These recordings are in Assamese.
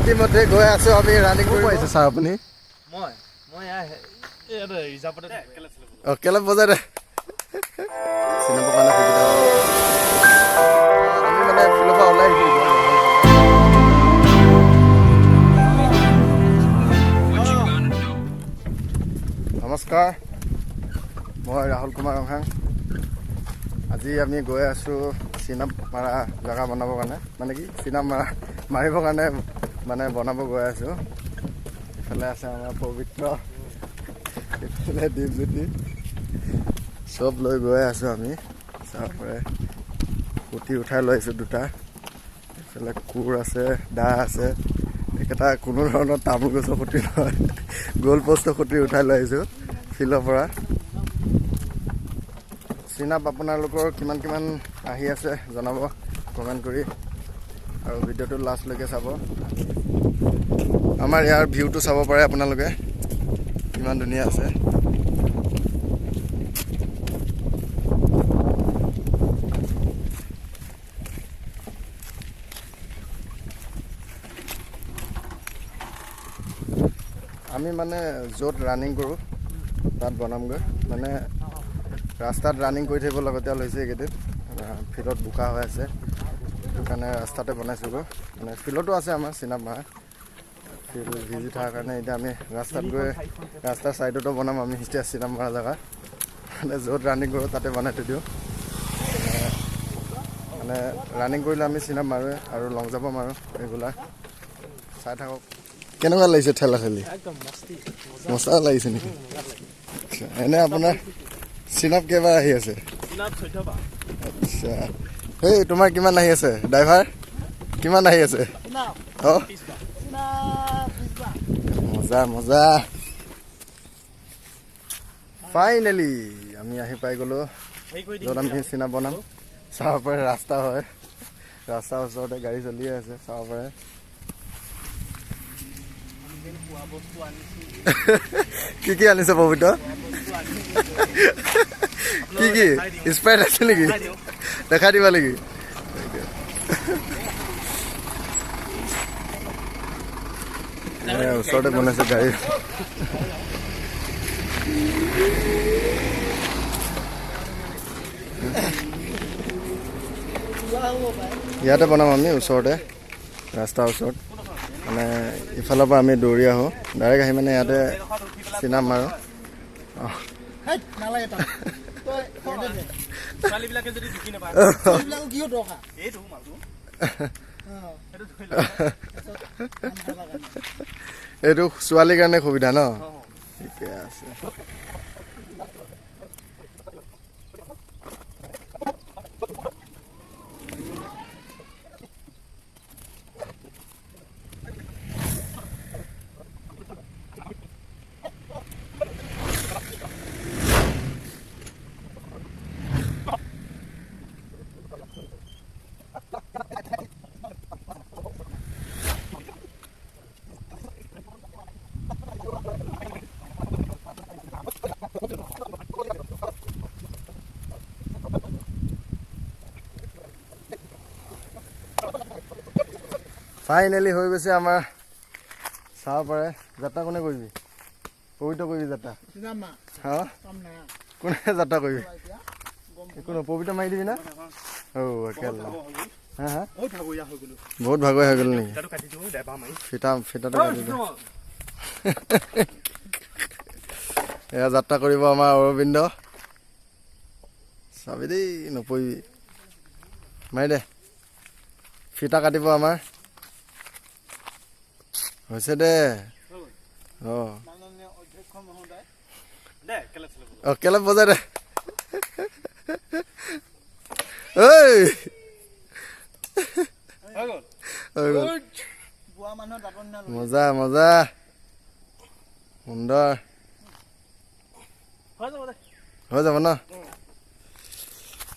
ইতিমধ্যে গৈ আছো আমি ৰানিং কৰিব আহিছে ছাৰ আপুনি কেলে বজাই দে চিনেমাৰ কাৰণে সুবিধা আমি মানে ফিল্ডৰ পৰা ওলাই আহিছোঁ নমস্কাৰ মই ৰাহুল কুমাৰ ৰংহাং আজি আমি গৈ আছোঁ চিনাপ মাৰা জেগা বনাবৰ কাৰণে মানে কি চিনাপ মাৰিবৰ কাৰণে মানে বনাব গৈ আছোঁ ইফালে আছে আমাৰ পবিত্ৰ ইফালে দীপজ্যোতি চব লৈ গৈ আছোঁ আমি তাৰপৰা খুঁটি উঠাই লৈ আহিছোঁ দুটা ইফালে কোৰ আছে দা আছে এইকেইটা কোনো ধৰণৰ তামোল গছৰ খুঁটি নহয় গ'ল পষ্টৰ খুঁটি উঠাই লৈ আহিছোঁ ফিল্ডৰ পৰা চিনাপ আপোনালোকৰ কিমান আহি আছে জনাব কমেণ্ট কৰি আৰু ভিডিঅ'টো লাষ্টলৈকে চাব আমাৰ ইয়াৰ ভিউটো চাব পাৰে আপোনালোকে কিমান ধুনীয়া আছে আমি মানে য'ত ৰানিং কৰোঁ তাত বনামগৈ মানে ৰাস্তাত ৰানিং কৰি থাকিব লগতীয়া হৈছে এইকেইদিন ফিল্ডত বোকা হৈ আছে সেইটো কাৰণে ৰাস্তাতে বনাইছোঁগৈ মানে ফিল্ডতো আছে আমাৰ চিনাপ মাৰা ফিল্ড ভিজি থকাৰ কাৰণে এতিয়া আমি ৰাস্তাত গৈ ৰাস্তাৰ ছাইডতো বনাম আমি এতিয়া চিনাপ মাৰা জেগা মানে য'ত ৰানিং কৰোঁ তাতে বনাই থৈ দিওঁ মানে ৰানিং কৰিলে আমি চিনাপ মাৰোঁ আৰু লং জাম্পো মাৰোঁ ৰেগুলাৰ চাই থাকক কেনেকুৱা লাগিছে ঠেলা ঠেলি মজা লাগিছে নেকি এনে আপোনাৰ চিনাপ কেইবাৰ আহি আছে আচ্ছা এই তোমাৰ কিমান আহি আছে ড্ৰাইভাৰ কিমান আহি আছে অঁ মজা মজা ফাইনেলি আমি আহি পাই গ'লোঁ য'ত আমি চিনাপ বনাম চাব পাৰে ৰাস্তা হয় ৰাস্তাৰ ওচৰতে গাড়ী চলিয়ে আছে চাব পাৰে কি আনিছে পবিত্ৰ কি স্প্ৰাইট আছে নেকি দেখাই দিবা নেকি ওচৰতে বনাইছে গাড়ী ইয়াতে বনাম আমি ওচৰতে ৰাস্তাৰ ওচৰত মানে ইফালৰ পৰা আমি দৌৰি আহোঁ ডাইৰেক্ট আহি মানে ইয়াতে চিনাপ মাৰোঁ এইটো ছোৱালীৰ কাৰণে সুবিধা ন ঠিকে আছে ফাইনেলি হৈ গৈছে আমাৰ চাব পাৰে যাত্ৰা কোনে কৰিবি পবিত্ৰ কৰিবি যাত্ৰা হা কোনে যাত্ৰা কৰিবি একো নহয় পবিত্ৰ মাৰি দিবি না একেলা হা হা বহুত ভাগৰীয়া হৈ গ'ল নেকি ফিটাটো কাটি দিওঁ এয়া যাত্ৰা কৰিব আমাৰ অৰবিন্দ চাবি দেই নপৰিবি মাৰি দে ফিটা কাটিব আমাৰ হৈছে দে কেলে বজাই দে মজা মজা সুন্দৰ হৈ যাব ন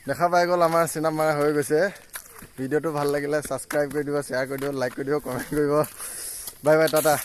দেখা পাই গ'ল আমাৰ চিনাপ মাৰা হৈ গৈছে ভিডিঅ'টো ভাল লাগিলে ছাবস্ক্ৰাইব কৰি দিব শ্বেয়াৰ কৰি দিব লাইক কৰি দিব কমেণ্ট কৰিব বাই বাই টাটা